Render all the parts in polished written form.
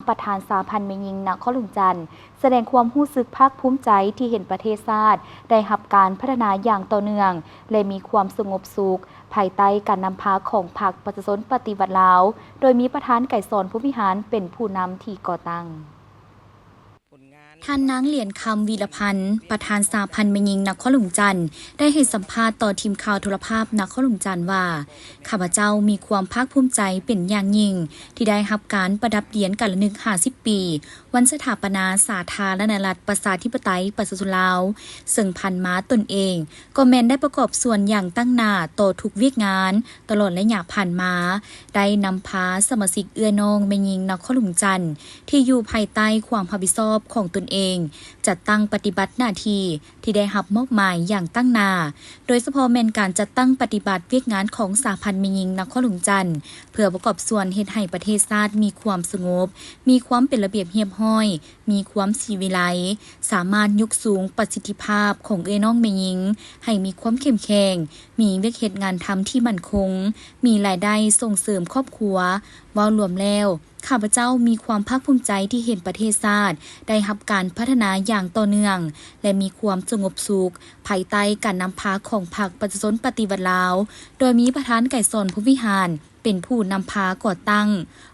ประธานสาพันธ์แม่หญิงนครหลวงจันทร์แสดงความรู้สึกภาคภูมิใจที่เห็นประเทศชาติได้รับการพัฒนาอย่างต่อเนื่องและมีความสงบสุขภายใต้การนำพาของพรรคประชาชนปฏิวัติลาวโดยมีประธานไก่สอนผู้วิหารเป็นผู้นำที่ก่อตั้งท่านนางเหรียญคำวีรพันธ์ประธานสาพันธ์แม่หญิงนครหลวงจันทร์ได้ให้สัมภาษณ์ต่อทีมข่าวโทรภาพนครหลวงจันทร์ว่าข้าพเจ้ามีความภาคภูมิใจเป็นอย่างยิ่งที่ได้รับการประดับเหรียญการละนึก50 ปีวันสถาปนาสาธารณรัฐประชาธิปไตยประชาชนลาวซึ่งพันมาตนเองก็แม้นได้ประกอบส่วนอย่างตั้งหน้าต่อทุกเวียกงานตลอดระยะผ่านมาได้นำพาสมาชิกเอื้อน้องแม่หญิงนครหลวงจันทร์ที่อยู่ภายใต้ความรับผิดชอบของตนเองจัดตั้งปฏิบัติหน้าที่ที่ได้รับมอบหมายอย่างตั้งหน้าโดยเฉพาะแม่นการจัดตั้งปฏิบัติเวียกงานของสาพันธ์แม่หญิงนครหลวงจันทร์เพื่อประกอบส่วนเฮ็ดให้ประเทศชาติมีความสงบมีความเป็นระเบียบเรียบร้อยมีความสีวิไลสามารถยกสูงประสิทธิภาพของเอ้น้องแม่หญิงให้มีความเข้มแข็งมีเวียกเฮ็ดงานทำที่มั่นคงมีรายได้ส่งเสริมครอบครัวว่ารวมแล้วข้าพเจ้ามีความภาคภูมิใจที่เห็นประเทศชาติได้รับการพัฒนาอย่างต่อเนื่องและมีความสงบสุขภายใต้การนำพาของพรรคประชาชนปฏิวัติลาวโดยมีประธานไก่สอนผู้วิหารเป็นผู้นำพาก่อตั้ง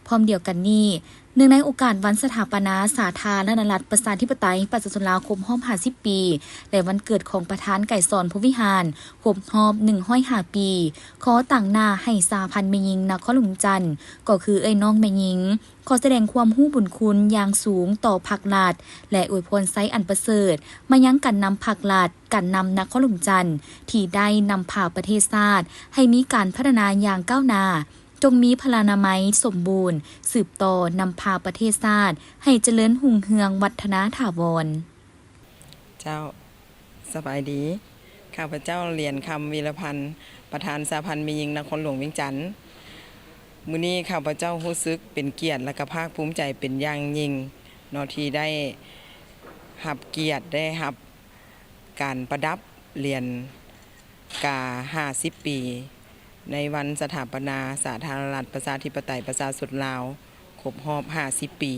พร้อมเดียวกันนี้เนื่องในโอกาสวันสถาปนาสาธารณรัฐประชาธิปไตยประชาชนลาวครบรอบ50 ปีและวันเกิดของประธานไก่สอนผู้วิหารครบรอบ105 ปีขอตั้งหน้าให้สาพันธ์แม่หญิงนครหลวงจันทร์ก็คือเอ้ยน้องแม่หญิงขอแสดงความรู้บุญคุณอย่างสูงต่อพรรครัฐและอวยพรไซอันประเสริฐมายังการนำพรรครัฐการนำนครหลวงจันทร์ที่ได้นำพาประเทศชาติให้มีการพัฒนาอย่างก้าวหน้าจงมีพลานามัยสมบูรณ์สืบต่อนำพาประเทศชาติให้เจริญหุ่งเฮืองวัฒนถาวรเจ้าสบายดีข้าพเจ้าเหรียญคำวีรพันธ์ประธานสาพันธ์แม่หญิงนครหลวงเวียงจันทน์มื้อนี้ข้าพเจ้ารู้สึกเป็นเกียรติและก็ภาคภูมิใจเป็นอย่างยิ่งเนาะที่ได้รับเกียรติได้รับการประดับเหรียญกา50 ปีในวันสถาปนาสาธารณรัฐประชาธิปไตยประชาชนลาวครบรอบ50 ปี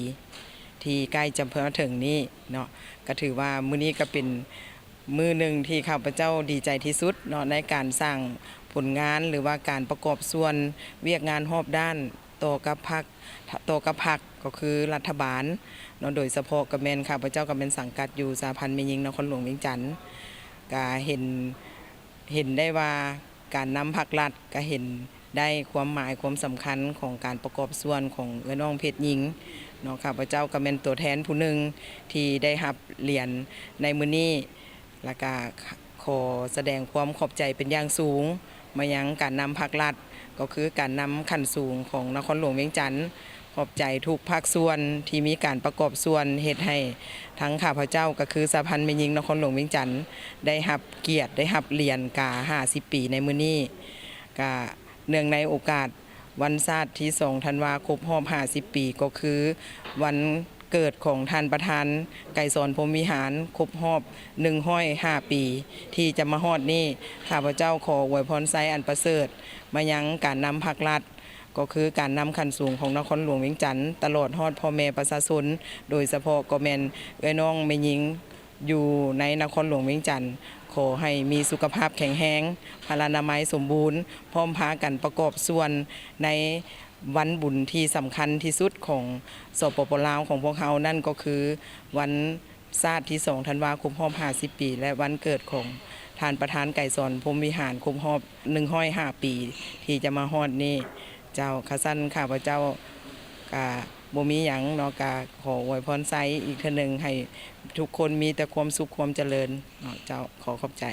ที่ใกล้จะมาถึงนี้เนาะก็ถือว่ามื้อนี้ก็เป็นมื้อหนึ่งที่ข้าพเจ้าดีใจที่สุดเนาะในการสร้างผลงานหรือว่าการประกอบส่วนเวียกงานรอบด้านต่อกับพรรคก็คือรัฐบาลเนาะโดยเฉพาะกับแม่นข้าพเจ้าก็เป็นสังกัดอยู่สาพันธ์แม่หญิงนครหลวงเวียงจันทน์ก็เห็นได้ว่าการนำพรรครัฐก็เห็นได้ความหมายความสำคัญของการประกอบส่วนของเอื้อน้องเพชรหญิงเนาะข้าพเจ้าก็เป็นตัวแทนผู้หนึ่งที่ได้รับเหรียญในมื้อนี้และก็ขอแสดงความขอบใจเป็นอย่างสูงมายังการนำพรรครัฐก็คือการนำขั้นสูงของนครหลวงเวียงจันทน์ขอบใจทุกภาคส่วนที่มีการประกอบส่วนเฮ็ดให้ทั้งข้าพเจ้าก็คือสาพันธ์แม่หญิงนครหลวงเวียงจันทน์ได้รับเกียรติได้รับเหรียญกา50 ปีในมื้อนี้ก็เนื่องในโอกาสวันชาติที่2 ธันวาคมรอบ50 ปีก็คือวันเกิดของท่านประธานไก่สอนพรหมวิหารครบรอบ105 ปีที่จะมาฮอดนี้ข้าพเจ้าขออวยพรไซอันประเสริฐมายังการนำพรรครัฐก็คือการนำขั้นสูงของนครหลวงเวียงจันทน์ตลอดฮอดพ่อแม่ประชาชนโดยเฉพาะก็แม่นเอ้ยน้องแม่หญิงอยู่ในนครหลวงเวียงจันทน์ขอให้มีสุขภาพแข็งแรงพลานามัยสมบูรณ์พร้อมพากันประกอบส่วนในวันบุญที่สำคัญที่สุดของสปป.ลาวของพวกเขานั่นก็คือวันชาติที่2 ธันวาคมรอบ50 ปีและวันเกิดของท่านประธานไก่สอนพรหมวิหารครบรอบ105 ปีที่จะมาฮอดนี้เจ้าข้าสั้นข้าพเจ้ากะบ่มีหยังเนาะกะขออวยพรไซอีกเทื่อนึงให้ทุกคนมีแต่ความสุขความเจริญเนาะเจ้าขอขอบใจ